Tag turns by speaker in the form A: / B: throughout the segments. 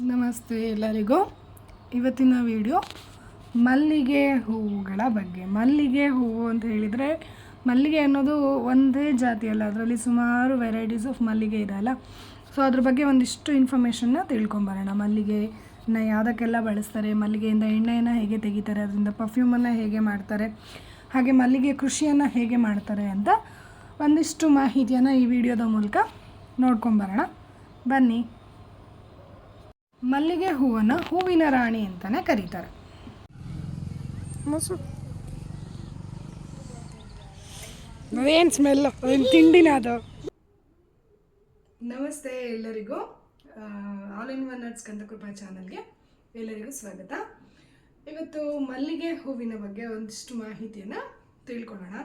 A: ನಮಸ್ತೆ ಎಲ್ಲರಿಗೂ. ಇವತ್ತಿನ ವಿಡಿಯೋ ಮಲ್ಲಿಗೆ ಹೂವುಗಳ ಬಗ್ಗೆ. ಮಲ್ಲಿಗೆ ಹೂವು ಅಂತ ಹೇಳಿದರೆ, ಮಲ್ಲಿಗೆ ಅನ್ನೋದು ಒಂದೇ ಜಾತಿ ಅಲ್ಲ, ಅದರಲ್ಲಿ ಸುಮಾರು ವೆರೈಟೀಸ್ ಆಫ್ ಮಲ್ಲಿಗೆ ಇದೆ ಅಲ್ಲ. ಸೊ ಅದ್ರ ಬಗ್ಗೆ ಒಂದಿಷ್ಟು ಇನ್ಫಾರ್ಮೇಷನ್ನ ತಿಳ್ಕೊಂಬರೋಣ. ಮಲ್ಲಿಗೆನ ಯಾವುದಕ್ಕೆಲ್ಲ ಬಳಸ್ತಾರೆ, ಮಲ್ಲಿಗೆಯಿಂದ ಎಣ್ಣೆಯನ್ನು ಹೇಗೆ ತೆಗಿತಾರೆ, ಅದರಿಂದ ಪರ್ಫ್ಯೂಮನ್ನು ಹೇಗೆ ಮಾಡ್ತಾರೆ, ಹಾಗೆ ಮಲ್ಲಿಗೆ ಕೃಷಿಯನ್ನು ಹೇಗೆ ಮಾಡ್ತಾರೆ ಅಂತ ಒಂದಿಷ್ಟು ಮಾಹಿತಿಯನ್ನು ಈ ವಿಡಿಯೋದ ಮೂಲಕ ನೋಡ್ಕೊಂಬರೋಣ. ಬನ್ನಿ. ಮಲ್ಲಿಗೆ ಹೂವನ್ನು ಹೂವಿನ ರಾಣಿ ಅಂತಲೇ ಕರೀತಾರೆ. ಏನು ಸ್ಮೆಲ್ಲು, ತಿಂಡಿನ ಅದು. ನಮಸ್ತೆ ಎಲ್ಲರಿಗೂ. ಆಲ್ ಇನ್ ಒನ್ ನಟ್ಸ್ ಕಂದಕೃಪಾ ಚಾನಲ್ಗೆ ಎಲ್ಲರಿಗೂ ಸ್ವಾಗತ. ಇವತ್ತು ಮಲ್ಲಿಗೆ ಹೂವಿನ ಬಗ್ಗೆ ಒಂದಿಷ್ಟು ಮಾಹಿತಿಯನ್ನು ತಿಳ್ಕೊಳ್ಳೋಣ.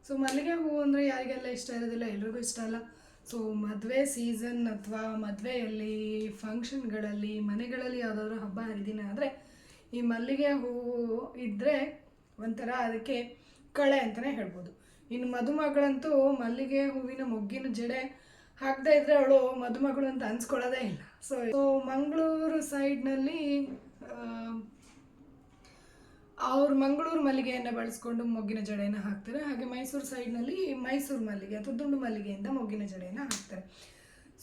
A: ಸೊ ಮಲ್ಲಿಗೆ ಹೂವು ಅಂದರೆ ಯಾರಿಗೆಲ್ಲ ಇಷ್ಟ ಇರೋದಿಲ್ಲ, ಎಲ್ರಿಗೂ ಇಷ್ಟ ಅಲ್ಲ. ಸೊ ಮದುವೆ ಸೀಸನ್ ಅಥವಾ ಮದುವೆಯಲ್ಲಿ, ಫಂಕ್ಷನ್ಗಳಲ್ಲಿ, ಮನೆಗಳಲ್ಲಿ ಯಾವುದಾದ್ರೂ ಹಬ್ಬ ಹರಿದಿನ ಆದರೆ ಈ ಮಲ್ಲಿಗೆ ಹೂವು ಇದ್ದರೆ ಒಂಥರ ಅದಕ್ಕೆ ಕಳೆ ಅಂತಲೇ ಹೇಳ್ಬೋದು. ಇನ್ನು ಮದುಮಗಳಂತೂ ಮಲ್ಲಿಗೆ ಹೂವಿನ ಮೊಗ್ಗಿನ ಜಡೆ ಹಾಕದೇ ಇದ್ದರೆ ಅವಳು ಮದುಮಗಳು ಅಂತ ಅನ್ಸ್ಕೊಳ್ಳೋದೇ ಇಲ್ಲ. ಸೊ ಮಂಗಳೂರು ಸೈಡ್ನಲ್ಲಿ ಅವ್ರು ಮಂಗಳೂರು ಮಲ್ಲಿಗೆಯನ್ನು ಬಳಸ್ಕೊಂಡು ಮೊಗ್ಗಿನ ಜಡೆಯನ್ನು ಹಾಕ್ತಾರೆ. ಹಾಗೆ ಮೈಸೂರು ಸೈಡ್ನಲ್ಲಿ ಮೈಸೂರು ಮಲ್ಲಿಗೆ ಅಥವಾ ದುಂಡು ಮಲ್ಲಿಗೆಯಿಂದ ಮೊಗ್ಗಿನ ಜಡೆಯನ್ನು ಹಾಕ್ತಾರೆ.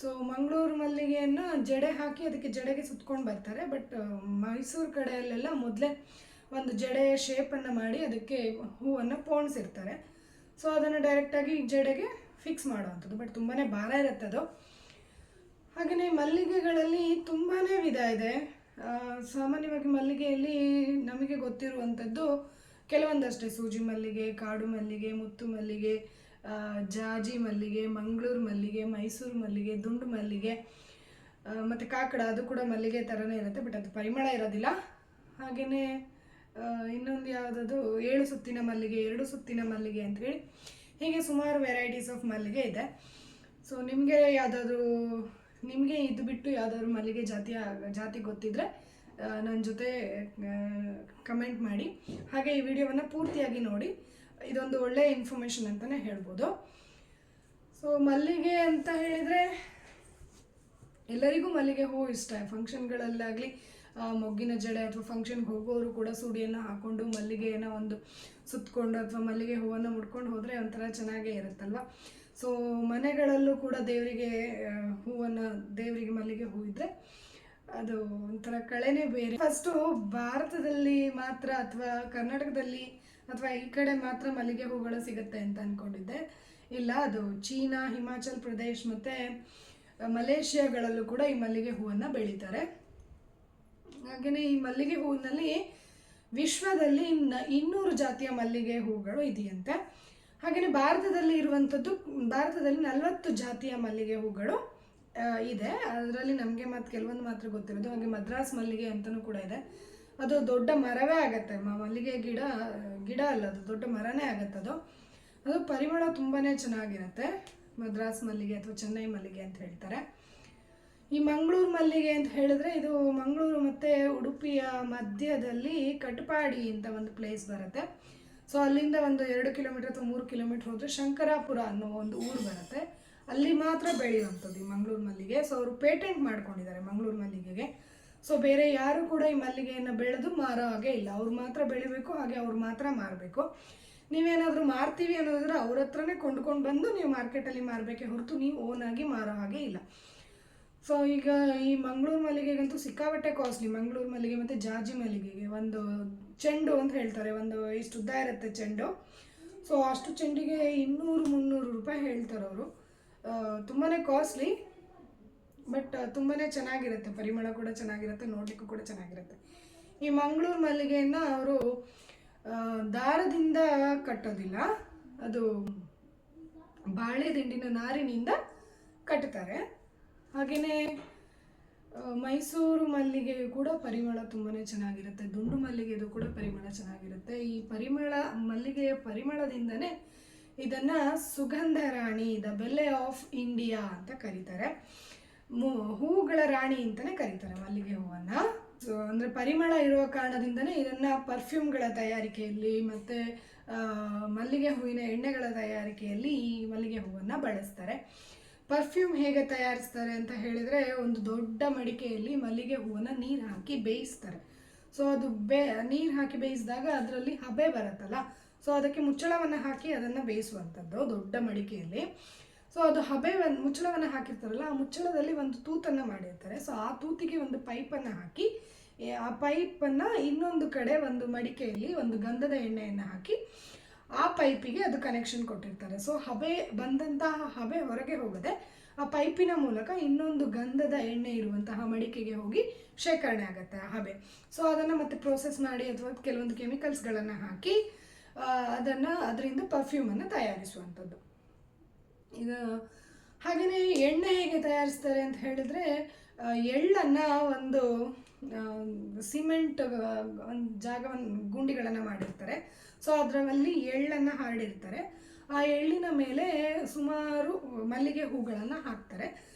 A: ಸೊ ಮಂಗಳೂರು ಮಲ್ಲಿಗೆಯನ್ನು ಜಡೆ ಹಾಕಿ ಅದಕ್ಕೆ ಜಡೆಗೆ ಸುತ್ಕೊಂಡು ಬರ್ತಾರೆ. ಬಟ್ ಮೈಸೂರು ಕಡೆಯಲ್ಲೆಲ್ಲ ಮೊದಲೇ ಒಂದು ಜಡೆ ಶೇಪನ್ನು ಮಾಡಿ ಅದಕ್ಕೆ ಹೂವನ್ನು ಪೋಣಿಸಿರ್ತಾರೆ. ಸೊ ಅದನ್ನು ಡೈರೆಕ್ಟಾಗಿ ಜಡೆಗೆ ಫಿಕ್ಸ್ ಮಾಡುವಂಥದ್ದು. ಬಟ್ ತುಂಬಾ ಭಾರ ಇರುತ್ತೆ ಅದು. ಹಾಗೆಯೇ ಮಲ್ಲಿಗೆಗಳಲ್ಲಿ ತುಂಬಾ ವಿಧ ಇದೆ. ಸಾಮಾನ್ಯವಾಗಿ ಮಲ್ಲಿಗೆಯಲ್ಲಿ ನಮಗೆ ಗೊತ್ತಿರುವಂಥದ್ದು ಕೆಲವೊಂದಷ್ಟೇ. ಸೂಜಿ ಮಲ್ಲಿಗೆ, ಕಾಡು ಮಲ್ಲಿಗೆ, ಮುತ್ತು ಮಲ್ಲಿಗೆ, ಜಾಜಿ ಮಲ್ಲಿಗೆ, ಮಂಗಳೂರು ಮಲ್ಲಿಗೆ, ಮೈಸೂರು ಮಲ್ಲಿಗೆ, ದುಂಡು ಮಲ್ಲಿಗೆ, ಮತ್ತು ಕಾಕಡ, ಅದು ಕೂಡ ಮಲ್ಲಿಗೆ ಥರನೇ ಇರುತ್ತೆ, ಬಟ್ ಅದು ಪರಿಮಳ ಇರೋದಿಲ್ಲ. ಹಾಗೆಯೇ ಇನ್ನೊಂದು ಯಾವುದದು 7 ಸುತ್ತಿನ ಮಲ್ಲಿಗೆ, 2 ಸುತ್ತಿನ ಮಲ್ಲಿಗೆ ಅಂಥೇಳಿ, ಹೀಗೆ ಸುಮಾರು ವೆರೈಟೀಸ್ ಆಫ್ ಮಲ್ಲಿಗೆ ಇದೆ. ಸೊ ನಿಮಗೆ ಇದು ಬಿಟ್ಟು ಯಾವುದಾದ್ರು ಮಲ್ಲಿಗೆ ಜಾತಿ ಗೊತ್ತಿದ್ದರೆ ನನ್ನ ಜೊತೆ ಕಮೆಂಟ್ ಮಾಡಿ. ಹಾಗೆ ಈ ವಿಡಿಯೋವನ್ನು ಪೂರ್ತಿಯಾಗಿ ನೋಡಿ. ಇದೊಂದು ಒಳ್ಳೆಯ ಇನ್ಫಾರ್ಮೇಷನ್ ಅಂತಲೇ ಹೇಳ್ಬೋದು. ಸೊ ಮಲ್ಲಿಗೆ ಅಂತ ಹೇಳಿದರೆ ಎಲ್ಲರಿಗೂ ಮಲ್ಲಿಗೆ ಹೂವು ಇಷ್ಟ. ಫಂಕ್ಷನ್ಗಳಲ್ಲಾಗಲಿ ಮೊಗ್ಗಿನ ಜಡೆ ಅಥವಾ ಫಂಕ್ಷನ್ಗೆ ಹೋಗೋರು ಕೂಡ ಸೂಡಿಯನ್ನು ಹಾಕ್ಕೊಂಡು ಮಲ್ಲಿಗೆಯನ್ನು ಒಂದು ಸುತ್ತಕೊಂಡು ಅಥವಾ ಮಲ್ಲಿಗೆ ಹೂವನ್ನು ಮುಡ್ಕೊಂಡು ಹೋದರೆ ಒಂಥರ ಚೆನ್ನಾಗೇ ಇರುತ್ತಲ್ವ. ಸೊ ಮನೆಗಳಲ್ಲೂ ಕೂಡ ದೇವರಿಗೆ ಮಲ್ಲಿಗೆ ಹೂ ಇದ್ದರೆ ಅದು ಒಂಥರ ಕಳೆನೇ ಬೇರೆ. ಫಸ್ಟು ಭಾರತದಲ್ಲಿ ಮಾತ್ರ ಅಥವಾ ಕರ್ನಾಟಕದಲ್ಲಿ ಅಥವಾ ಈ ಕಡೆ ಮಾತ್ರ ಮಲ್ಲಿಗೆ ಹೂಗಳು ಸಿಗುತ್ತೆ ಅಂತ ಅಂದ್ಕೊಂಡಿದ್ದೆ. ಇಲ್ಲ, ಅದು ಚೀನಾ, ಹಿಮಾಚಲ್ ಪ್ರದೇಶ್ ಮತ್ತು ಮಲೇಷ್ಯಾಗಳಲ್ಲೂ ಕೂಡ ಈ ಮಲ್ಲಿಗೆ ಹೂವನ್ನು ಬೆಳೀತಾರೆ. ಹಾಗೆಯೇ ಈ ಮಲ್ಲಿಗೆ ಹೂವಿನಲ್ಲಿ ವಿಶ್ವದಲ್ಲಿ 200 ಜಾತಿಯ ಮಲ್ಲಿಗೆ ಹೂಗಳು ಇದೆಯಂತೆ. ಹಾಗೆಯೇ ಭಾರತದಲ್ಲಿ 40 ಜಾತಿಯ ಮಲ್ಲಿಗೆ ಹೂಗಳು ಇದೆ. ಅದರಲ್ಲಿ ನಮಗೆ ಕೆಲವೊಂದು ಮಾತ್ರ ಗೊತ್ತಿರೋದು. ಹಾಗೆ ಮದ್ರಾಸ್ ಮಲ್ಲಿಗೆ ಅಂತಲೂ ಕೂಡ ಇದೆ. ಅದು ದೊಡ್ಡ ಮರವೇ ಆಗುತ್ತೆ. ಮಲ್ಲಿಗೆ ಗಿಡ ಅಲ್ಲ, ಅದು ದೊಡ್ಡ ಮರನೇ ಆಗುತ್ತೆ. ಅದು ಪರಿಮಳ ತುಂಬಾ ಚೆನ್ನಾಗಿರುತ್ತೆ. ಮದ್ರಾಸ್ ಮಲ್ಲಿಗೆ ಅಥವಾ ಚೆನ್ನೈ ಮಲ್ಲಿಗೆ ಅಂತ ಹೇಳ್ತಾರೆ. ಈ ಮಂಗಳೂರು ಮಲ್ಲಿಗೆ ಅಂತ ಹೇಳಿದ್ರೆ, ಇದು ಮಂಗಳೂರು ಮತ್ತು ಉಡುಪಿಯ ಮಧ್ಯದಲ್ಲಿ ಕಟಪಾಡಿ ಅಂತ ಒಂದು ಪ್ಲೇಸ್ ಬರುತ್ತೆ. ಸೊ ಅಲ್ಲಿಂದ ಒಂದು 2 ಕಿಲೋಮೀಟರ್ ಅಥವಾ 3 ಕಿಲೋಮೀಟರ್ ಹೋದರೆ ಶಂಕರಾಪುರ ಅನ್ನೋ ಒಂದು ಊರು ಬರುತ್ತೆ. ಅಲ್ಲಿ ಮಾತ್ರ ಬೆಳೆಯುವಂಥದ್ದು ಈ ಮಂಗಳೂರು ಮಲ್ಲಿಗೆ. ಸೊ ಅವರು ಪೇಟೆಂಟ್ ಮಾಡ್ಕೊಂಡಿದ್ದಾರೆ ಮಂಗಳೂರು ಮಲ್ಲಿಗೆಗೆ. ಸೊ ಬೇರೆ ಯಾರು ಕೂಡ ಈ ಮಲ್ಲಿಗೆಯನ್ನು ಬೆಳೆದು ಮಾರೋ ಹಾಗೆ ಇಲ್ಲ. ಅವ್ರು ಮಾತ್ರ ಬೆಳಿಬೇಕು, ಹಾಗೆ ಅವ್ರು ಮಾತ್ರ ಮಾರಬೇಕು. ನೀವೇನಾದರೂ ಮಾರ್ತೀವಿ ಅನ್ನೋದಾದ್ರೆ ಅವ್ರ ಹತ್ರನೇ ಕೊಂಡ್ಕೊಂಡು ಬಂದು ನೀವು ಮಾರ್ಕೆಟಲ್ಲಿ ಮಾರಬೇಕೇ ಹೊರತು ನೀವು ಓನಾಗಿ ಮಾರೋ ಹಾಗೆ ಇಲ್ಲ. ಸೊ ಈಗ ಈ ಮಂಗಳೂರು ಮಲ್ಲಿಗೆಗಂತೂ ಸಿಕ್ಕಾಪಟ್ಟೆ ಕಾಸ್ಟ್ಲಿ. ಮಂಗಳೂರು ಮಲ್ಲಿಗೆ ಮತ್ತು ಜಾಜಿ ಮಲ್ಲಿಗೆಗೆ ಒಂದು ಚೆಂಡು ಅಂತ ಹೇಳ್ತಾರೆ, ಒಂದು ಇಷ್ಟು ಉದ್ದ ಇರುತ್ತೆ ಚೆಂಡು. ಸೊ ಅಷ್ಟು ಚೆಂಡಿಗೆ 200-300 ರೂಪಾಯಿ ಹೇಳ್ತಾರೆ ಅವರು. ತುಂಬಾ ಕಾಸ್ಟ್ಲಿ, ಬಟ್ ತುಂಬಾ ಚೆನ್ನಾಗಿರುತ್ತೆ. ಪರಿಮಳ ಕೂಡ ಚೆನ್ನಾಗಿರುತ್ತೆ, ನೋಡಲಿಕ್ಕೂ ಕೂಡ ಚೆನ್ನಾಗಿರುತ್ತೆ. ಈ ಮಂಗಳೂರು ಮಲ್ಲಿಗೆಯನ್ನು ಅವರು ದಾರದಿಂದ ಕಟ್ಟೋದಿಲ್ಲ, ಅದು ಬಾಳೆ ದಿಂಡಿನ ನಾರಿನಿಂದ ಕಟ್ತಾರೆ. ಹಾಗೆಯೇ ಮೈಸೂರು ಮಲ್ಲಿಗೆಯು ಕೂಡ ಪರಿಮಳ ತುಂಬಾ ಚೆನ್ನಾಗಿರುತ್ತೆ. ದುಂಡು ಮಲ್ಲಿಗೆದು ಕೂಡ ಪರಿಮಳ ಚೆನ್ನಾಗಿರುತ್ತೆ. ಈ ಮಲ್ಲಿಗೆಯ ಪರಿಮಳದಿಂದನೇ ಇದನ್ನು ಸುಗಂಧ ರಾಣಿ, ದ ಬೆಲೆ ಆಫ್ ಇಂಡಿಯಾ ಅಂತ ಕರೀತಾರೆ. ಹೂಗಳ ರಾಣಿ ಅಂತಲೇ ಕರೀತಾರೆ ಮಲ್ಲಿಗೆ ಹೂವನ್ನು. ಸೊ ಅಂದರೆ ಪರಿಮಳ ಇರುವ ಕಾರಣದಿಂದನೇ ಇದನ್ನು ಪರ್ಫ್ಯೂಮ್ಗಳ ತಯಾರಿಕೆಯಲ್ಲಿ ಮತ್ತು ಮಲ್ಲಿಗೆ ಹೂವಿನ ಎಣ್ಣೆಗಳ ತಯಾರಿಕೆಯಲ್ಲಿ ಈ ಮಲ್ಲಿಗೆ ಹೂವನ್ನು ಬಳಸ್ತಾರೆ. ಪರ್ಫ್ಯೂಮ್ ಹೇಗೆ ತಯಾರಿಸ್ತಾರೆ ಅಂತ ಹೇಳಿದರೆ, ಒಂದು ದೊಡ್ಡ ಮಡಿಕೆಯಲ್ಲಿ ಮಲ್ಲಿಗೆ ಹೂವನ್ನು ನೀರು ಹಾಕಿ ಬೇಯಿಸ್ತಾರೆ. ಸೊ ಅದು ನೀರು ಹಾಕಿ ಬೇಯಿಸಿದಾಗ ಅದರಲ್ಲಿ ಹಬೆ ಬರುತ್ತಲ್ಲ, ಸೊ ಅದಕ್ಕೆ ಮುಚ್ಚಳವನ್ನು ಹಾಕಿ ಅದನ್ನು ಬೇಯಿಸುವಂಥದ್ದು ದೊಡ್ಡ ಮಡಿಕೆಯಲ್ಲಿ. ಸೊ ಅದು ಮುಚ್ಚಳವನ್ನು ಹಾಕಿರ್ತಾರಲ್ಲ, ಆ ಮುಚ್ಚಳದಲ್ಲಿ ಒಂದು ತೂತನ್ನು ಮಾಡಿರ್ತಾರೆ. ಸೊ ಆ ತೂತಿಗೆ ಒಂದು ಪೈಪನ್ನು ಹಾಕಿ, ಆ ಪೈಪನ್ನು ಇನ್ನೊಂದು ಕಡೆ ಒಂದು ಮಡಿಕೆಯಲ್ಲಿ ಒಂದು ಗಂಧದ ಎಣ್ಣೆಯನ್ನು ಹಾಕಿ ಆ ಪೈಪಿಗೆ ಅದು ಕನೆಕ್ಷನ್ ಕೊಟ್ಟಿರ್ತಾರೆ. ಸೊ ಬಂದಂತಹ ಹಬೆ ಹೊರಗೆ ಹೋಗದೆ ಆ ಪೈಪಿನ ಮೂಲಕ ಇನ್ನೊಂದು ಗಂಧದ ಎಣ್ಣೆ ಇರುವಂತಹ ಮಡಿಕೆಗೆ ಹೋಗಿ ಶೇಖರಣೆ ಆಗುತ್ತೆ ಆ ಹಬೆ. ಸೊ ಅದನ್ನು ಮತ್ತೆ ಪ್ರೋಸೆಸ್ ಮಾಡಿ ಅಥವಾ ಕೆಲವೊಂದು ಕೆಮಿಕಲ್ಸ್ಗಳನ್ನು ಹಾಕಿ ಅದರಿಂದ ಪರ್ಫ್ಯೂಮನ್ನು ತಯಾರಿಸುವಂಥದ್ದು. ಈಗ ಹಾಗೆಯೇ ಎಣ್ಣೆ ಹೇಗೆ ತಯಾರಿಸ್ತಾರೆ ಅಂತ ಹೇಳಿದರೆ, ಎಳ್ಳನ್ನು ಒಂದು ಸಿಮೆಂಟ್ ಒಂದು ಜಾಗವನ್ನು ಗುಂಡಿಗಳನ್ನು ಮಾಡಿರ್ತಾರೆ. ಸೊ ಅದರಲ್ಲಿ ಎಳ್ಳನ್ನು ಹರಡಿರ್ತಾರೆ. ಆ ಎಳ್ಳಿನ ಮೇಲೆ ಸುಮಾರು ಮಲ್ಲಿಗೆ ಹೂಗಳನ್ನು ಹಾಕ್ತಾರೆ,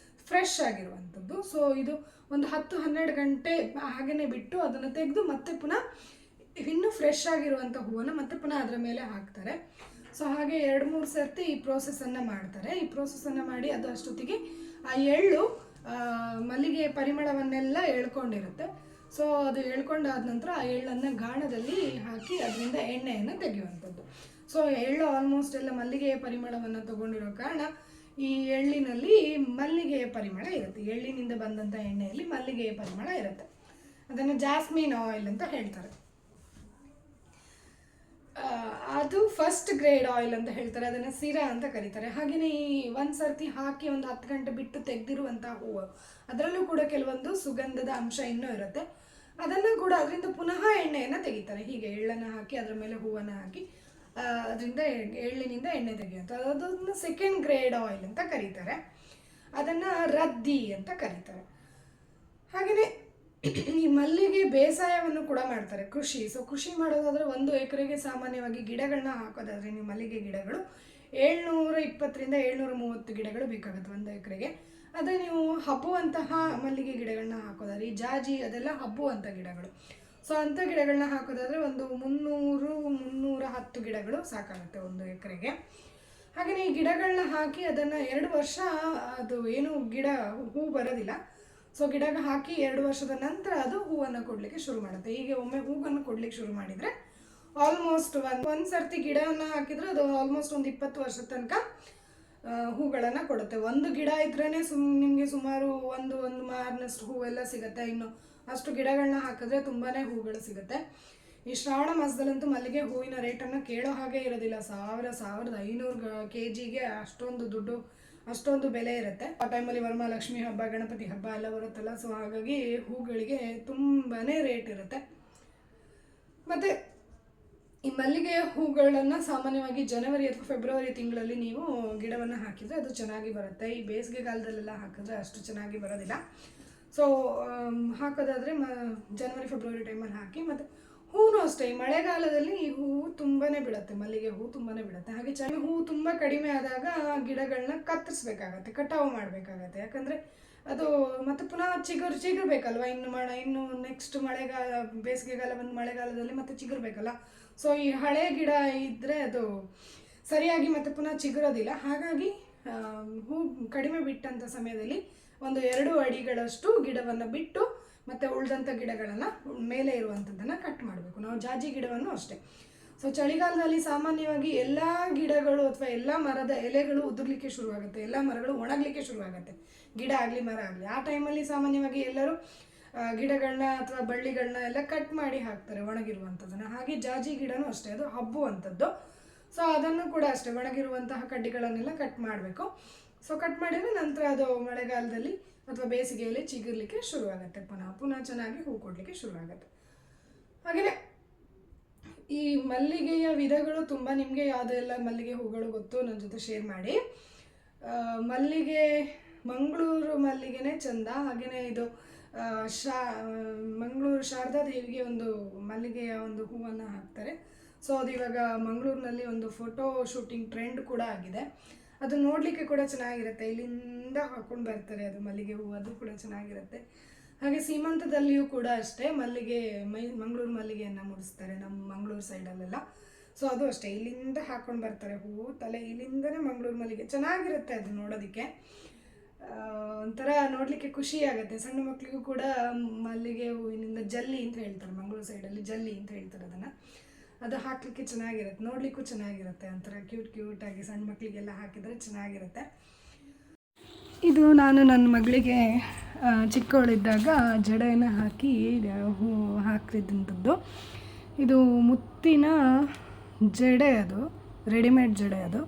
A: ಫ್ರೆಶ್ ಆಗಿರುವಂಥದ್ದು. ಸೊ ಇದು ಒಂದು 10-12 ಗಂಟೆ ಹಾಗೆಯೇ ಬಿಟ್ಟು ಅದನ್ನು ತೆಗೆದು ಮತ್ತೆ ಪುನಃ ಇನ್ನೂ ಫ್ರೆಶ್ ಆಗಿರುವಂಥ ಹೂವನ್ನು ಮತ್ತೆ ಪುನಃ ಅದರ ಮೇಲೆ ಹಾಕ್ತಾರೆ. ಸೊ ಹಾಗೆ 2-3 ಸರ್ತಿ ಈ ಪ್ರೋಸೆಸ್ಸನ್ನು ಮಾಡ್ತಾರೆ. ಈ ಪ್ರೋಸೆಸ್ಸನ್ನು ಮಾಡಿ ಅದು ಅಷ್ಟೊತ್ತಿಗೆ ಆ ಎಳ್ಳು ಮಲ್ಲಿಗೆ ಪರಿಮಳವನ್ನೆಲ್ಲ ಎಳ್ಕೊಂಡಿರುತ್ತೆ. ಸೊ ಅದು ಎಳ್ಕೊಂಡಾದ ನಂತರ ಆ ಎಳ್ಳನ್ನು ಗಾಣದಲ್ಲಿ ಹಾಕಿ ಅದರಿಂದ ಎಣ್ಣೆಯನ್ನು ತೆಗೆಯುವಂಥದ್ದು. ಸೊ ಎಳ್ಳು ಆಲ್ಮೋಸ್ಟ್ ಎಲ್ಲ ಮಲ್ಲಿಗೆಯ ಪರಿಮಳವನ್ನು ತಗೊಂಡಿರೋ ಕಾರಣ ಈ ಎಳ್ಳಿನಲ್ಲಿ ಮಲ್ಲಿಗೆಯ ಪರಿಮಳ ಇರುತ್ತೆ. ಎಳ್ಳಿನಿಂದ ಬಂದಂಥ ಎಣ್ಣೆಯಲ್ಲಿ ಮಲ್ಲಿಗೆಯ ಪರಿಮಳ ಇರುತ್ತೆ. ಅದನ್ನು ಜಾಸ್ಮಿನ್ ಆಯಿಲ್ ಅಂತ ಹೇಳ್ತಾರೆ. ಅದು ಫಸ್ಟ್ ಗ್ರೇಡ್ ಆಯಿಲ್ ಅಂತ ಹೇಳ್ತಾರೆ, ಅದನ್ನು ಸಿರಾ ಅಂತ ಕರೀತಾರೆ. ಹಾಗೆಯೇ ಈ ಒಂದು ಸರ್ತಿ ಹಾಕಿ ಒಂದು 10 ಗಂಟೆ ಬಿಟ್ಟು ತೆಗೆದಿರುವಂಥ ಹೂವು, ಅದರಲ್ಲೂ ಕೂಡ ಕೆಲವೊಂದು ಸುಗಂಧದ ಅಂಶ ಇನ್ನೂ ಇರುತ್ತೆ. ಅದನ್ನು ಕೂಡ ಅದರಿಂದ ಪುನಃ ಎಣ್ಣೆಯನ್ನು ತೆಗಿತಾರೆ. ಹೀಗೆ ಎಳ್ಳನ್ನು ಹಾಕಿ ಅದರ ಮೇಲೆ ಹೂವನ್ನು ಹಾಕಿ ಅದರಿಂದ ಎಳ್ಳಿನಿಂದ ಎಣ್ಣೆ ತೆಗೆಯುವಂಥದ್ದು. ಅದನ್ನು ಸೆಕೆಂಡ್ ಗ್ರೇಡ್ ಆಯಿಲ್ ಅಂತ ಕರೀತಾರೆ. ಅದನ್ನು ರದ್ದಿ ಅಂತ ಕರೀತಾರೆ. ಹಾಗೆಯೇ ಈ ಮಲ್ಲಿಗೆ ಬೇಸಾಯವನ್ನು ಕೂಡ ಮಾಡ್ತಾರೆ, ಕೃಷಿ. ಸೊ ಕೃಷಿ ಮಾಡೋದಾದರೆ 1 ಎಕರೆಗೆ ಸಾಮಾನ್ಯವಾಗಿ ಗಿಡಗಳನ್ನ ಹಾಕೋದಾದರೆ ನೀವು ಮಲ್ಲಿಗೆ ಗಿಡಗಳು 720ರಿಂದ 730 ಗಿಡಗಳು ಬೇಕಾಗುತ್ತೆ 1 ಎಕರೆಗೆ. ಅದೇ ನೀವು ಹಬ್ಬುವಂತಹ ಮಲ್ಲಿಗೆ ಗಿಡಗಳನ್ನ ಹಾಕೋದಾದ್ರೆ, ಈ ಜಾಜಿ ಅದೆಲ್ಲ ಹಬ್ಬುವಂಥ ಗಿಡಗಳು. ಸೊ ಅಂಥ ಗಿಡಗಳನ್ನ ಹಾಕೋದಾದರೆ ಒಂದು 300-310 ಗಿಡಗಳು ಸಾಕಾಗುತ್ತೆ 1 ಎಕರೆಗೆ. ಹಾಗೆಯೇ ಈ ಗಿಡಗಳನ್ನ ಹಾಕಿ ಅದನ್ನು 2 ವರ್ಷ ಅದು ಏನು ಗಿಡ ಹೂ ಬರೋದಿಲ್ಲ. ಸೊ ಗಿಡಕ್ಕೆ ಹಾಕಿ 2 ವರ್ಷದ ನಂತರ ಅದು ಹೂವನ್ನು ಕೊಡಲಿಕ್ಕೆ ಶುರು ಮಾಡುತ್ತೆ. ಹೀಗೆ ಒಮ್ಮೆ ಹೂವನ್ನು ಕೊಡಲಿಕ್ಕೆ ಶುರು ಮಾಡಿದರೆ ಆಲ್ಮೋಸ್ಟ್ ಒಂದು ಸರ್ತಿ ಗಿಡವನ್ನು ಹಾಕಿದರೆ ಅದು ಆಲ್ಮೋಸ್ಟ್ ಒಂದು 20 ವರ್ಷದ ತನಕ ಹೂಗಳನ್ನು ಕೊಡುತ್ತೆ. ಒಂದು ಗಿಡ ಇದ್ರೇ ನಿಮಗೆ ಸುಮಾರು ಒಂದು ಮಾರ್ನಷ್ಟು ಹೂವೆಲ್ಲ ಸಿಗುತ್ತೆ. ಇನ್ನು ಅಷ್ಟು ಗಿಡಗಳನ್ನ ಹಾಕಿದ್ರೆ ತುಂಬಾ ಹೂಗಳು ಸಿಗುತ್ತೆ. ಈ ಶ್ರಾವಣ ಮಾಸದಲ್ಲಂತೂ ಮಲ್ಲಿಗೆ ಹೂವಿನ ರೇಟನ್ನು ಕೇಳೋ ಹಾಗೆ ಇರೋದಿಲ್ಲ. 1,500 kgಗೆ ಅಷ್ಟೊಂದು ದುಡ್ಡು, ಅಷ್ಟೊಂದು ಬೆಲೆ ಇರುತ್ತೆ. ಆ ಟೈಮಲ್ಲಿ ವರಮಹಾಲಕ್ಷ್ಮಿ ಹಬ್ಬ, ಗಣಪತಿ ಹಬ್ಬ ಎಲ್ಲ ಬರುತ್ತಲ್ಲ. ಸೊ ಹಾಗಾಗಿ ಹೂಗಳಿಗೆ ತುಂಬಾ ರೇಟ್ ಇರುತ್ತೆ. ಮತ್ತು ಈ ಮಲ್ಲಿಗೆ ಹೂಗಳನ್ನು ಸಾಮಾನ್ಯವಾಗಿ ಜನವರಿ ಅಥವಾ ಫೆಬ್ರವರಿ ತಿಂಗಳಲ್ಲಿ ನೀವು ಗಿಡವನ್ನು ಹಾಕಿದರೆ ಅದು ಚೆನ್ನಾಗಿ ಬರುತ್ತೆ. ಈ ಬೇಸಿಗೆಗಾಲದಲ್ಲೆಲ್ಲ ಹಾಕಿದ್ರೆ ಅಷ್ಟು ಚೆನ್ನಾಗಿ ಬರೋದಿಲ್ಲ. ಸೊ ಹಾಕೋದಾದರೆ ಜನವರಿ ಫೆಬ್ರವರಿ ಟೈಮಲ್ಲಿ ಹಾಕಿ. ಮತ್ತು ಹೂವು ಅಷ್ಟೇ, ಈ ಮಳೆಗಾಲದಲ್ಲಿ ಈ ಹೂವು ತುಂಬಾ ಬಿಡುತ್ತೆ, ಮಲ್ಲಿಗೆ ಹೂವು ತುಂಬಾ ಬಿಡುತ್ತೆ. ಹಾಗೆ ಹೂವು ತುಂಬ ಕಡಿಮೆ ಆದಾಗ ಗಿಡಗಳನ್ನ ಕತ್ತರಿಸ್ಬೇಕಾಗತ್ತೆ, ಕಟಾವು ಮಾಡಬೇಕಾಗತ್ತೆ. ಯಾಕಂದರೆ ಅದು ಮತ್ತೆ ಪುನಃ ಚಿಗುರ್ಬೇಕಲ್ವ. ಇನ್ನು ನೆಕ್ಸ್ಟ್ ಮಳೆಗಾಲ, ಬೇಸಿಗೆಗಾಲ ಬಂದು ಮಳೆಗಾಲದಲ್ಲಿ ಮತ್ತೆ ಚಿಗುರ್ಬೇಕಲ್ಲ. ಸೊ ಈ ಹಳೆ ಗಿಡ ಇದ್ದರೆ ಅದು ಸರಿಯಾಗಿ ಮತ್ತೆ ಪುನಃ ಚಿಗುರೋದಿಲ್ಲ. ಹಾಗಾಗಿ ಹೂ ಕಡಿಮೆ ಬಿಟ್ಟಂಥ ಸಮಯದಲ್ಲಿ ಒಂದು 2 ಅಡಿಗಳಷ್ಟು ಗಿಡವನ್ನು ಬಿಟ್ಟು ಮತ್ತು ಉಳಿದಂಥ ಗಿಡಗಳನ್ನು ಮೇಲೆ ಇರುವಂಥದ್ದನ್ನು ಕಟ್ ಮಾಡಬೇಕು. ನಾವು ಜಾಜಿ ಗಿಡವನ್ನು ಅಷ್ಟೇ. ಸೊ ಚಳಿಗಾಲದಲ್ಲಿ ಸಾಮಾನ್ಯವಾಗಿ ಎಲ್ಲ ಗಿಡಗಳು ಅಥವಾ ಎಲ್ಲ ಮರದ ಎಲೆಗಳು ಉದುರ್ಲಿಕ್ಕೆ ಶುರುವಾಗುತ್ತೆ, ಎಲ್ಲ ಮರಗಳು ಒಣಗಲಿಕ್ಕೆ ಶುರುವಾಗುತ್ತೆ, ಗಿಡ ಆಗಲಿ ಮರ ಆಗಲಿ. ಆ ಟೈಮಲ್ಲಿ ಸಾಮಾನ್ಯವಾಗಿ ಎಲ್ಲರೂ ಗಿಡಗಳನ್ನ ಅಥವಾ ಬಳ್ಳಿಗಳನ್ನ ಎಲ್ಲ ಕಟ್ ಮಾಡಿ ಹಾಕ್ತಾರೆ, ಒಣಗಿರುವಂಥದ್ದನ್ನು. ಹಾಗೆ ಜಾಜಿ ಗಿಡನೂ ಅಷ್ಟೇ, ಅದು ಹಬ್ಬುವಂಥದ್ದು. ಸೊ ಅದನ್ನು ಕೂಡ ಅಷ್ಟೇ, ಒಣಗಿರುವಂತಹ ಕಡ್ಡಿಗಳನ್ನೆಲ್ಲ ಕಟ್ ಮಾಡಬೇಕು. ಸೊ ಕಟ್ ಮಾಡಿದರೆ ನಂತರ ಅದು ಮಳೆಗಾಲದಲ್ಲಿ ಅಥವಾ ಬೇಸಿಗೆಯಲ್ಲಿ ಚಿಗುರ್ಲಿಕ್ಕೆ ಶುರುವಾಗುತ್ತೆ, ಪುನಃ ಚೆನ್ನಾಗಿ ಹೂ ಕೊಡಲಿಕ್ಕೆ ಶುರುವಾಗುತ್ತೆ. ಹಾಗೆಯೇ ಈ ಮಲ್ಲಿಗೆಯ ವಿಧಗಳು ತುಂಬ, ನಿಮಗೆ ಯಾವುದೆಲ್ಲ ಮಲ್ಲಿಗೆ ಹೂಗಳು ಗೊತ್ತು ನನ್ನ ಜೊತೆ ಶೇರ್ ಮಾಡಿ. ಮಂಗಳೂರು ಮಲ್ಲಿಗೆನೇ ಚಂದ. ಹಾಗೆಯೇ ಇದು ಮಂಗಳೂರು ಶಾರದಾ ದೇವಿಗೆ ಒಂದು ಮಲ್ಲಿಗೆಯ ಒಂದು ಹೂವನ್ನು ಹಾಕ್ತಾರೆ. ಸೊ ಅದು ಇವಾಗ ಮಂಗಳೂರಿನಲ್ಲಿ ಒಂದು ಫೋಟೋ ಶೂಟಿಂಗ್ ಟ್ರೆಂಡ್ ಕೂಡ ಆಗಿದೆ. ಅದು ನೋಡಲಿಕ್ಕೆ ಕೂಡ ಚೆನ್ನಾಗಿರುತ್ತೆ, ಇಲ್ಲಿಂದ ಹಾಕ್ಕೊಂಡು ಬರ್ತಾರೆ ಅದು ಮಲ್ಲಿಗೆ ಹೂವು, ಅದು ಕೂಡ ಚೆನ್ನಾಗಿರುತ್ತೆ. ಹಾಗೆ ಸೀಮಂತದಲ್ಲಿಯೂ ಕೂಡ ಅಷ್ಟೇ ಮಂಗಳೂರು ಮಲ್ಲಿಗೆಯನ್ನು ಮುಡಿಸ್ತಾರೆ ನಮ್ಮ ಮಂಗಳೂರು ಸೈಡಲ್ಲೆಲ್ಲ. ಸೊ ಅದು ಅಷ್ಟೇ, ಇಲ್ಲಿಂದ ಹಾಕ್ಕೊಂಡು ಬರ್ತಾರೆ ಹೂವು, ಇಲ್ಲಿಂದನೇ ಮಂಗಳೂರು ಮಲ್ಲಿಗೆ ಚೆನ್ನಾಗಿರುತ್ತೆ ಅದು ನೋಡೋದಕ್ಕೆ. ಒಂಥರ ನೋಡಲಿಕ್ಕೆ ಖುಷಿ ಆಗುತ್ತೆ. ಸಣ್ಣ ಮಕ್ಕಳಿಗೂ ಕೂಡ ಮಲ್ಲಿಗೆ ಹೂವಿನಿಂದ ಜಲ್ಲಿ ಅಂತ ಹೇಳ್ತಾರೆ, ಮಂಗಳೂರು ಸೈಡಲ್ಲಿ ಜಲ್ಲಿ ಅಂತ ಹೇಳ್ತಾರೆ ಅದನ್ನು. ಅದು ಹಾಕಲಿಕ್ಕೆ ಚೆನ್ನಾಗಿರುತ್ತೆ, ನೋಡಲಿಕ್ಕೂ ಚೆನ್ನಾಗಿರುತ್ತೆ, ಒಂಥರ ಕ್ಯೂಟಾಗಿ ಸಣ್ಣ ಮಕ್ಕಳಿಗೆಲ್ಲ ಹಾಕಿದರೆ ಚೆನ್ನಾಗಿರುತ್ತೆ. ಇದು ನಾನು ನನ್ನ ಮಗಳಿಗೆ ಚಿಕ್ಕವಳಿದ್ದಾಗ ಜಡೆಯನ್ನು ಹಾಕಿ ಹೂ ಹಾಕಿದಂಥದ್ದು. ಇದು ಮುತ್ತಿನ ಜಡೆ, ಅದು ರೆಡಿಮೇಡ್ ಜಡೆ ಅದು.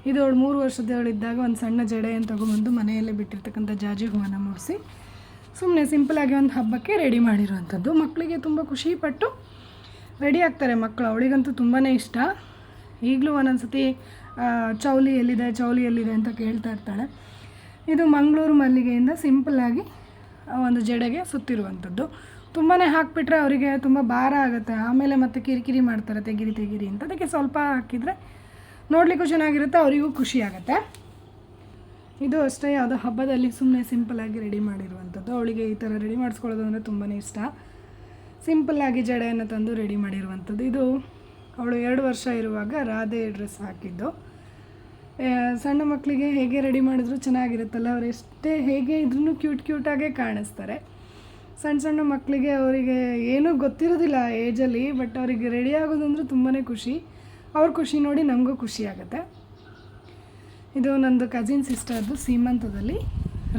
A: ಇದು ಅವಳು 3 ವರ್ಷದವಳಿದ್ದಾಗ ಒಂದು ಸಣ್ಣ ಜಡೆಯನ್ನು ತೊಗೊಂಬಂದು ಮನೆಯಲ್ಲೇ ಬಿಟ್ಟಿರ್ತಕ್ಕಂಥ ಜಾಜಿ ಹೂವನ್ನು ಮುಡಿಸಿ ಸುಮ್ಮನೆ ಸಿಂಪಲಾಗಿ ಒಂದು ಹಬ್ಬಕ್ಕೆ ರೆಡಿ ಮಾಡಿರುವಂಥದ್ದು. ಮಕ್ಕಳಿಗೆ ತುಂಬ ಖುಷಿಪಟ್ಟು ರೆಡಿ ಆಗ್ತಾರೆ ಮಕ್ಕಳು. ಅವಳಿಗಂತೂ ತುಂಬಾ ಇಷ್ಟ. ಈಗಲೂ ಒಂದೊಂದು ಸತಿ ಚೌಲಿ ಎಲ್ಲಿದೆ ಅಂತ ಕೇಳ್ತಾ ಇರ್ತಾಳೆ. ಇದು ಮಂಗಳೂರು ಮಲ್ಲಿಗೆಯಿಂದ ಸಿಂಪಲ್ಲಾಗಿ ಒಂದು ಜಡೆಗೆ ಸುತ್ತಿರುವಂಥದ್ದು. ತುಂಬಾ ಹಾಕಿಬಿಟ್ರೆ ಅವರಿಗೆ ತುಂಬ ಭಾರ ಆಗುತ್ತೆ, ಆಮೇಲೆ ಮತ್ತೆ ಕಿರಿಕಿರಿ ಮಾಡ್ತಾರೆ ತೆಗಿರಿ ಅಂತ. ಅದಕ್ಕೆ ಸ್ವಲ್ಪ ಹಾಕಿದರೆ ನೋಡಲಿಕ್ಕೂ ಚೆನ್ನಾಗಿರುತ್ತೆ, ಅವರಿಗೂ ಖುಷಿ ಆಗುತ್ತೆ. ಇದು ಅಷ್ಟೇ, ಯಾವುದೋ ಹಬ್ಬದಲ್ಲಿ ಸುಮ್ಮನೆ ಸಿಂಪಲ್ಲಾಗಿ ರೆಡಿ ಮಾಡಿರುವಂಥದ್ದು. ಅವಳಿಗೆ ಈ ಥರ ರೆಡಿ ಮಾಡಿಸ್ಕೊಳ್ಳೋದು ಅಂದರೆ ತುಂಬಾ ಇಷ್ಟ. ಸಿಂಪಲ್ಲಾಗಿ ಜಡೆಯನ್ನು ತಂದು ರೆಡಿ ಮಾಡಿರುವಂಥದ್ದು. ಇದು ಅವಳು 2 ವರ್ಷ ಇರುವಾಗ ರಾಧೆ ಡ್ರೆಸ್ ಹಾಕಿದ್ದು. ಸಣ್ಣ ಮಕ್ಕಳಿಗೆ ಹೇಗೆ ರೆಡಿ ಮಾಡಿದ್ರು ಚೆನ್ನಾಗಿರುತ್ತಲ್ಲ, ಅವ್ರು ಎಷ್ಟೇ ಹೇಗೆ ಇದ್ರೂ ಕ್ಯೂಟಾಗೇ ಕಾಣಿಸ್ತಾರೆ. ಸಣ್ಣ ಮಕ್ಕಳಿಗೆ ಅವರಿಗೆ ಏನೂ ಗೊತ್ತಿರೋದಿಲ್ಲ ಏಜಲ್ಲಿ, ಬಟ್ ಅವರಿಗೆ ರೆಡಿ ಆಗೋದು ಅಂದರೆ ತುಂಬಾ ಖುಷಿ. ಅವ್ರ ಖುಷಿ ನೋಡಿ ನಮಗೂ ಖುಷಿ ಆಗುತ್ತೆ. ಇದು ನಂದು ಕಸಿನ್ ಸಿಸ್ಟರ್ದು ಸೀಮಂತದಲ್ಲಿ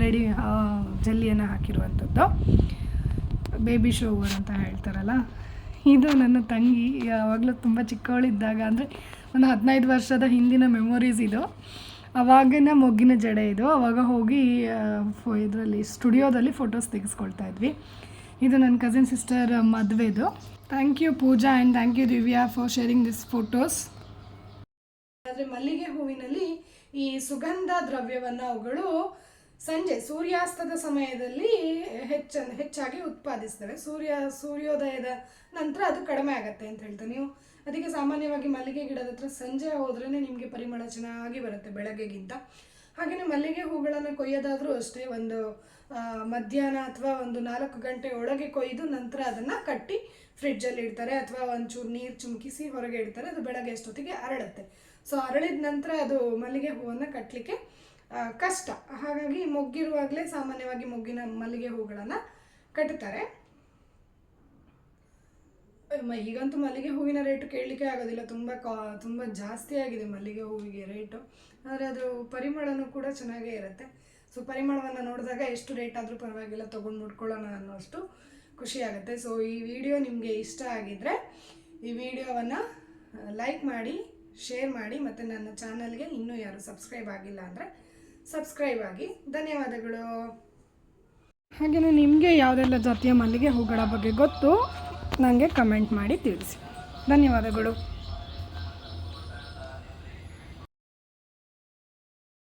A: ರೆಡಿ ಜಲ್ಲಿಯನ್ನು ಹಾಕಿರುವಂಥದ್ದು, ಬೇಬಿ ಶೋವರ್ ಅಂತ ಹೇಳ್ತಾರಲ್ಲ. ಇದು ನನ್ನ ತಂಗಿ ಯಾವಾಗಲೂ ತುಂಬ ಚಿಕ್ಕವಳಿದ್ದಾಗ, ಅಂದರೆ ಒಂದು 15 ವರ್ಷದ ಹಿಂದಿನ ಮೆಮೊರೀಸ್ ಇದು. ಅವಾಗಿನ ಮೊಗ್ಗಿನ ಜಡೆ ಇದು. ಆವಾಗ ಹೋಗಿ ಇದರಲ್ಲಿ ಸ್ಟುಡಿಯೋದಲ್ಲಿ ಫೋಟೋಸ್ ತೆಗೆಸ್ಕೊಳ್ತಾ ಇದ್ವಿ. ಇದು ನನ್ನ ಕಸಿನ್ ಸಿಸ್ಟರ್ ಮದುವೆದು. Thank you Pooja and thank you Divya for sharing this photos. ಆದರೆ ಮಲ್ಲಿಗೆ ಹೂವಿನಲ್ಲಿ ಈ ಸುಗಂಧ ದ್ರವ್ಯವನ್ನು ಅವುಗಳು ಸಂಜೆ ಸೂರ್ಯಾಸ್ತದ ಸಮಯದಲ್ಲಿ ಹೆಚ್ಚಾಗಿ ಉತ್ಪಾದಿಸ್ತವೆ. ಸೂರ್ಯೋದಯದ ನಂತರ ಅದು ಕಡಿಮೆ ಆಗುತ್ತೆ ಅಂತ ಹೇಳ್ತಾರೆ. ನೀವು ಅದಕ್ಕೆ ಸಾಮಾನ್ಯವಾಗಿ ಮಲ್ಲಿಗೆ ಗಿಡದ ಹತ್ರ ಸಂಜೆ ಹೋದ್ರೇ ನಿಮಗೆ ಪರಿಮಳ ಚೆನ್ನಾಗಿ ಬರುತ್ತೆ ಬೆಳಗ್ಗೆಗಿಂತ. ಹಾಗೆಯೇ ಮಲ್ಲಿಗೆ ಹೂಗಳನ್ನು ಕೊಯ್ಯೋದಾದರೂ ಅಷ್ಟೇ, ಒಂದು ಮಧ್ಯಾಹ್ನ ಅಥವಾ ಒಂದು 4 ಗಂಟೆ ಒಳಗೆ ಕೊಯ್ದು ನಂತರ ಅದನ್ನು ಕಟ್ಟಿ ಫ್ರಿಡ್ಜಲ್ಲಿ ಇಡ್ತಾರೆ, ಅಥವಾ ಒಂಚೂರು ನೀರು ಚುಮಕಿಸಿ ಹೊರಗೆ ಇಡ್ತಾರೆ. ಅದು ಬೆಳಗ್ಗೆ ಅಷ್ಟೊತ್ತಿಗೆ ಅರಳುತ್ತೆ. ಸೊ ಅರಳಿದ ನಂತರ ಅದು ಮಲ್ಲಿಗೆ ಹೂವನ್ನು ಕಟ್ಟಲಿಕ್ಕೆ ಕಷ್ಟ. ಹಾಗಾಗಿ ಮೊಗ್ಗಿರುವಾಗಲೇ ಸಾಮಾನ್ಯವಾಗಿ ಮೊಗ್ಗಿನ ಮಲ್ಲಿಗೆ ಹೂಗಳನ್ನು ಕಟ್ಟುತ್ತಾರೆ. ಈಗಂತೂ ಮಲ್ಲಿಗೆ ಹೂವಿನ ರೇಟು ಕೇಳಲಿಕ್ಕೆ ಆಗೋದಿಲ್ಲ, ತುಂಬ ಜಾಸ್ತಿ ಆಗಿದೆ ಮಲ್ಲಿಗೆ ಹೂವಿಗೆ ರೇಟು. ಆದರೆ ಅದು ಪರಿಮಳನೂ ಕೂಡ ಚೆನ್ನಾಗೇ ಇರುತ್ತೆ. ಸೊ ಪರಿಮಳವನ್ನು ನೋಡಿದಾಗ ಎಷ್ಟು ರೇಟ್ ಆದರೂ ಪರವಾಗಿಲ್ಲ, ತೊಗೊಂಡು ಮುಡ್ಕೊಳ್ಳೋಣ ಅನ್ನೋಷ್ಟು ಖುಷಿ ಆಗುತ್ತೆ. ಸೊ ಈ ವಿಡಿಯೋ ನಿಮಗೆ ಇಷ್ಟ ಆಗಿದ್ದರೆ ಈ ವಿಡಿಯೋವನ್ನು ಲೈಕ್ ಮಾಡಿ, ಶೇರ್ ಮಾಡಿ, ಮತ್ತು ನನ್ನ ಚಾನಲ್ಗೆ ಇನ್ನೂ ಯಾರು ಸಬ್ಸ್ಕ್ರೈಬ್ ಆಗಿಲ್ಲ ಅಂದರೆ ಸಬ್ಸ್ಕ್ರೈಬ್ ಆಗಿ. ಧನ್ಯವಾದಗಳು. ಹಾಗೆಯೇ ನಿಮಗೆ ಯಾವುದೆಲ್ಲ ಜಾತಿಯ ಮಲ್ಲಿಗೆ ಹೂಗಳ ಬಗ್ಗೆ ಗೊತ್ತು ನನಗೆ ಕಮೆಂಟ್ ಮಾಡಿ ತಿಳಿಸಿ. ಧನ್ಯವಾದಗಳು.